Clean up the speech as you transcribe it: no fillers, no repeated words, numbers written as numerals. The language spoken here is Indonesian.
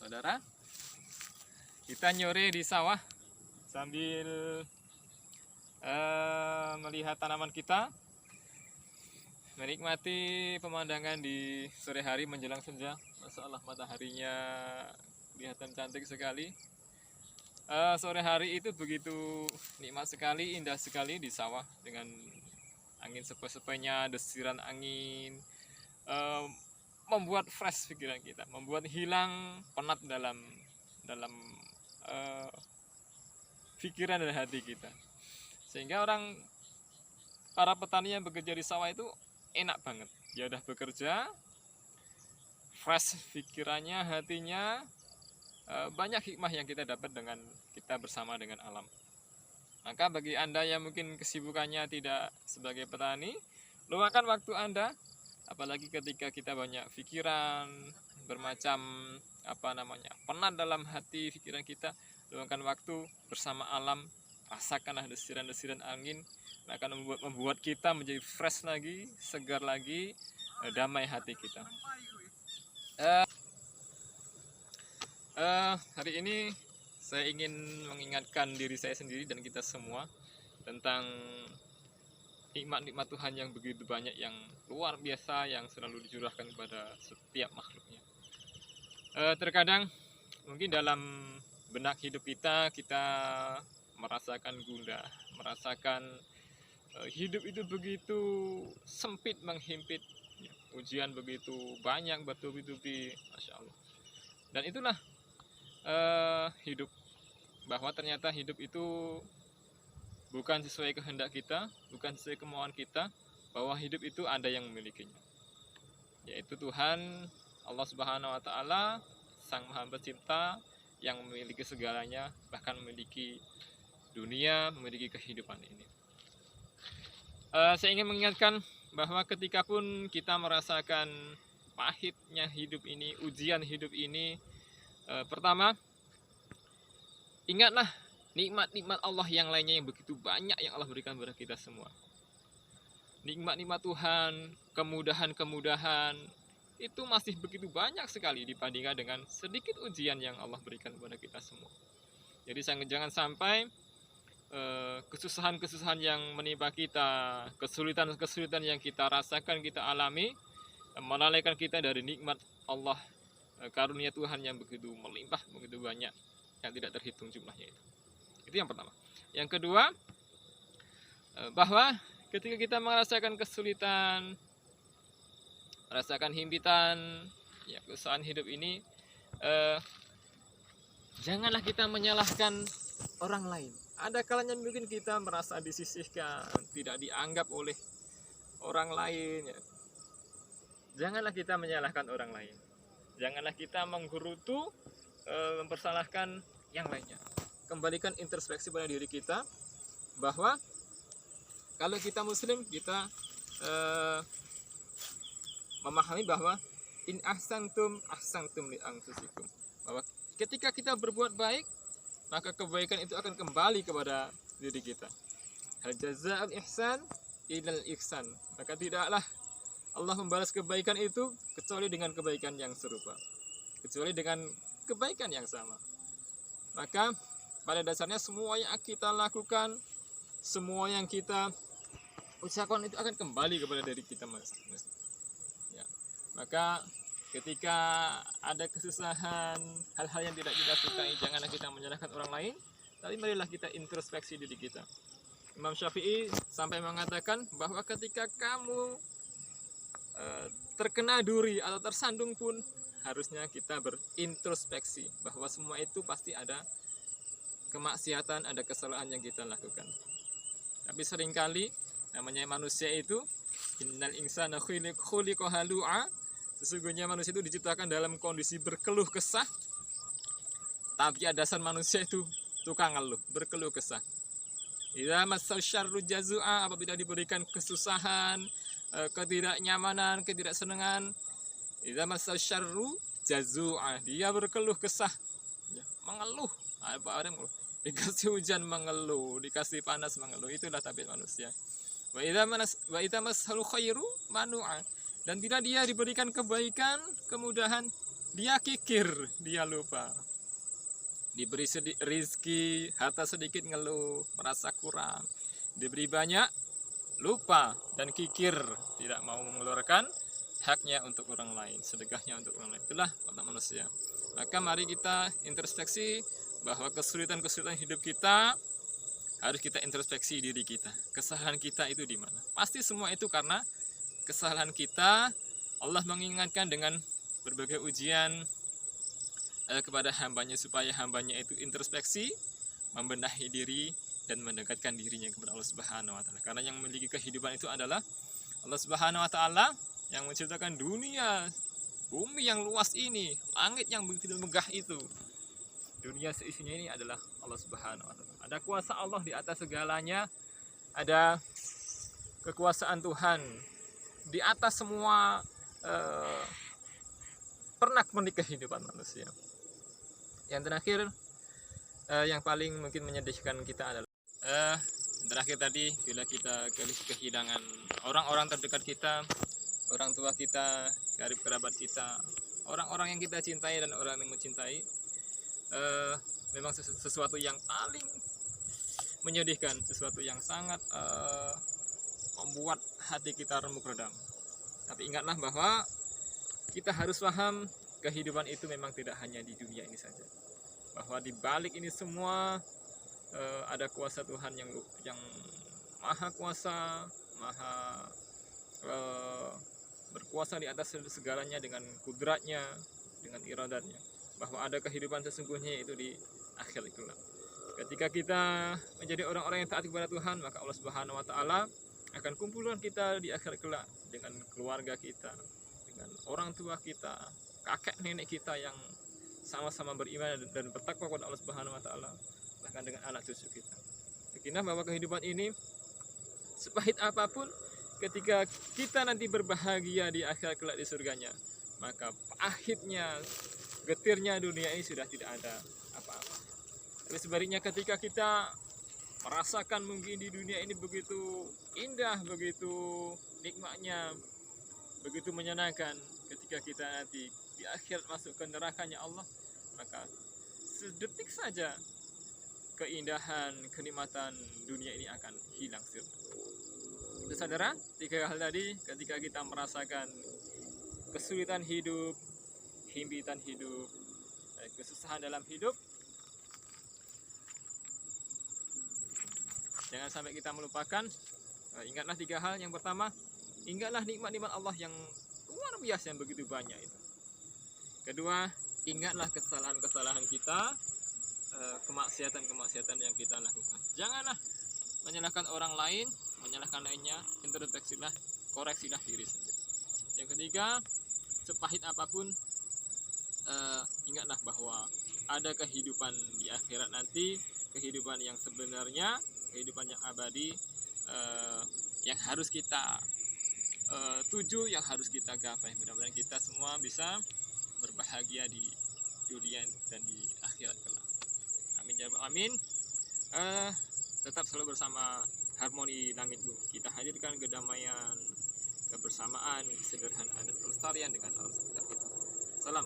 saudara. Kita nyore di sawah sambil melihat tanaman kita, menikmati pemandangan di sore hari menjelang senja. Masya Allah, mataharinya kelihatan cantik sekali. Sore hari itu begitu nikmat sekali, indah sekali di sawah dengan angin sepoi-sepoinya, desiran angin, membuat fresh pikiran kita, membuat hilang penat dalam pikiran dan hati kita. Sehingga para petani yang bekerja di sawah itu enak banget. Dia udah bekerja, fresh pikirannya, hatinya, banyak hikmah yang kita dapat dengan kita bersama dengan alam. Maka bagi Anda yang mungkin kesibukannya tidak sebagai petani, luangkan waktu Anda, apalagi ketika kita banyak pikiran, bermacam penat dalam hati pikiran kita, luangkan waktu bersama alam, rasakanlah desiran-desiran angin, akan membuat kita menjadi fresh lagi, segar lagi, damai hati kita. Hari ini saya ingin mengingatkan diri saya sendiri dan kita semua tentang nikmat-nikmat Tuhan yang begitu banyak, yang luar biasa, yang selalu dicurahkan kepada setiap makhluknya. Terkadang mungkin dalam benak hidup kita merasakan gundah, merasakan hidup itu begitu sempit, menghimpit, ujian begitu banyak, bertubi-tubi, Masya Allah. Dan itulah hidup, bahwa ternyata hidup itu bukan sesuai kehendak kita, bukan sesuai kemauan kita, bahwa hidup itu ada yang memilikinya, yaitu Tuhan Allah Subhanahu wa Ta'ala, Sang Maha Pencipta, yang memiliki segalanya, bahkan memiliki dunia, memiliki kehidupan ini. Saya ingin mengingatkan bahwa ketika pun kita merasakan pahitnya hidup ini, ujian hidup ini, pertama, ingatlah nikmat-nikmat Allah yang lainnya yang begitu banyak yang Allah berikan kepada kita semua. Nikmat-nikmat Tuhan, kemudahan-kemudahan, itu masih begitu banyak sekali dibandingkan dengan sedikit ujian yang Allah berikan kepada kita semua. Jadi jangan sampai kesusahan-kesusahan yang menimpa kita, kesulitan-kesulitan yang kita rasakan, kita alami, melalaikan kita dari nikmat Allah, karunia Tuhan yang begitu melimpah, begitu banyak, yang tidak terhitung jumlahnya itu. Itu yang pertama. Yang kedua, bahwa ketika kita merasakan kesulitan, merasakan himpitan, ya, kesusahan hidup ini, janganlah kita menyalahkan orang lain. Ada kalanya mungkin kita merasa disisihkan, tidak dianggap oleh orang lain, ya. Janganlah kita menyalahkan orang lain. Janganlah kita menggerutu, mempersalahkan yang lainnya. Kembalikan introspeksi pada diri kita, bahwa kalau kita muslim, kita memahami bahwa in ahsantum li anfusikum, bahwa ketika kita berbuat baik, maka kebaikan itu akan kembali kepada diri kita. Hal jazaa'ul ihsan ilal ihsan, maka tidaklah Allah membalas kebaikan itu kecuali dengan kebaikan yang serupa, kecuali dengan kebaikan yang sama. Maka pada dasarnya semua yang kita lakukan, semua yang kita usahakan itu akan kembali kepada diri kita masing-masing. Ya. Maka ketika ada kesusahan, hal-hal yang tidak kita sukai, janganlah kita menyalahkan orang lain, tapi marilah kita introspeksi diri kita. Imam Syafi'i sampai mengatakan bahwa ketika kamu terkena duri atau tersandung pun, harusnya kita berintrospeksi bahwa semua itu pasti ada kemaksiatan, ada kesalahan yang kita lakukan. Tapi seringkali namanya manusia itu, innal insana khuliqa halu'a, sesungguhnya manusia itu diciptakan dalam kondisi berkeluh kesah. Tapi dasar manusia itu tukang ngeluh, berkeluh kesah. Idza massal syarru jazua, apabila diberikan kesusahan, ketidaknyamanan, ketidaksenangan, idza massal syarru jazua, dia berkeluh kesah, ya, mengeluh. Apa orang mengeluh? Dikasih hujan mengeluh, dikasih panas mengeluh. Itulah tabiat manusia. Wa idza massal khairu manu'a, dan bila dia diberikan kebaikan, kemudahan, dia kikir, dia lupa. Diberi rizki, harta sedikit ngeluh, merasa kurang. Diberi banyak, lupa dan kikir, tidak mau mengeluarkan haknya untuk orang lain, sedekahnya untuk orang lain. Itulah watak manusia. Maka mari kita introspeksi bahwa kesulitan-kesulitan hidup kita harus kita introspeksi diri kita. Kesalahan kita itu di mana? Pasti semua itu karena kesalahan kita. Allah mengingatkan dengan berbagai ujian kepada hambanya supaya hambanya itu introspeksi, membenahi diri dan mendekatkan dirinya kepada Allah Subhanahu wa taala. Karena yang memiliki kehidupan itu adalah Allah Subhanahu wa taala yang menciptakan dunia, bumi yang luas ini, langit yang begitu megah itu. Dunia seisinya ini adalah Allah Subhanahu wa taala. Ada kuasa Allah di atas segalanya, ada kekuasaan Tuhan di atas semua pernak-pernik kehidupan manusia. Yang terakhir, yang paling mungkin menyedihkan kita adalah terakhir tadi, bila kita kehilangan orang-orang terdekat kita, orang tua kita, karib kerabat kita, orang-orang yang kita cintai dan orang yang mencintai, memang sesuatu yang paling menyedihkan, sesuatu yang sangat membuat hati kita remuk redam. Tapi ingatlah bahwa kita harus paham kehidupan itu memang tidak hanya di dunia ini saja, bahwa di balik ini semua ada kuasa Tuhan yang maha kuasa, maha berkuasa di atas segalanya dengan kudratnya, dengan iradatnya, bahwa ada kehidupan sesungguhnya itu di akhir kelak. Ketika kita menjadi orang-orang yang taat kepada Tuhan, maka Allah Subhanahu wa taala akan kumpulkan kita di akhir kelak dengan keluarga kita, dengan orang tua kita, kakek nenek kita yang sama-sama beriman dan bertakwa kepada Allah Subhanahu wa taala, bahkan dengan anak cucu kita. Yakinlah bahwa kehidupan ini sepahit apapun, ketika kita nanti berbahagia di akhir kelak di surganya, maka pahitnya, getirnya dunia ini sudah tidak ada apa-apa. Tapi sebaliknya, ketika kita merasakan mungkin di dunia ini begitu indah, begitu nikmatnya, begitu menyenangkan, ketika kita nanti di akhirat masuk ke nerakanya Allah, maka sedetik saja keindahan, kenikmatan dunia ini akan hilang sirna. Itu saudara, 3 hal tadi, ketika kita merasakan kesulitan hidup, himpitan hidup, kesusahan dalam hidup, jangan sampai kita melupakan. Ingatlah 3 hal. Yang pertama, ingatlah nikmat-nikmat Allah yang luar biasa, yang begitu banyak itu. Kedua, ingatlah kesalahan-kesalahan kita, kemaksiatan-kemaksiatan yang kita lakukan. Janganlah menyalahkan orang lain, menyalahkan lainnya, introspeksilah, koreksilah diri sendiri. Yang ketiga, sepahit apapun, ingatlah bahwa ada kehidupan di akhirat nanti, kehidupan yang sebenarnya, kehidupan yang abadi, yang harus kita tuju, yang harus kita gapai. Mudah-mudahan kita semua bisa berbahagia di dunia dan di akhirat kelak. Amin ya rabbal alamin. Tetap selalu bersama harmoni langit bumi. Kita hadirkan kedamaian, kebersamaan, kesederhanaan dan kelestarian dengan alam sekitar kita. Salam.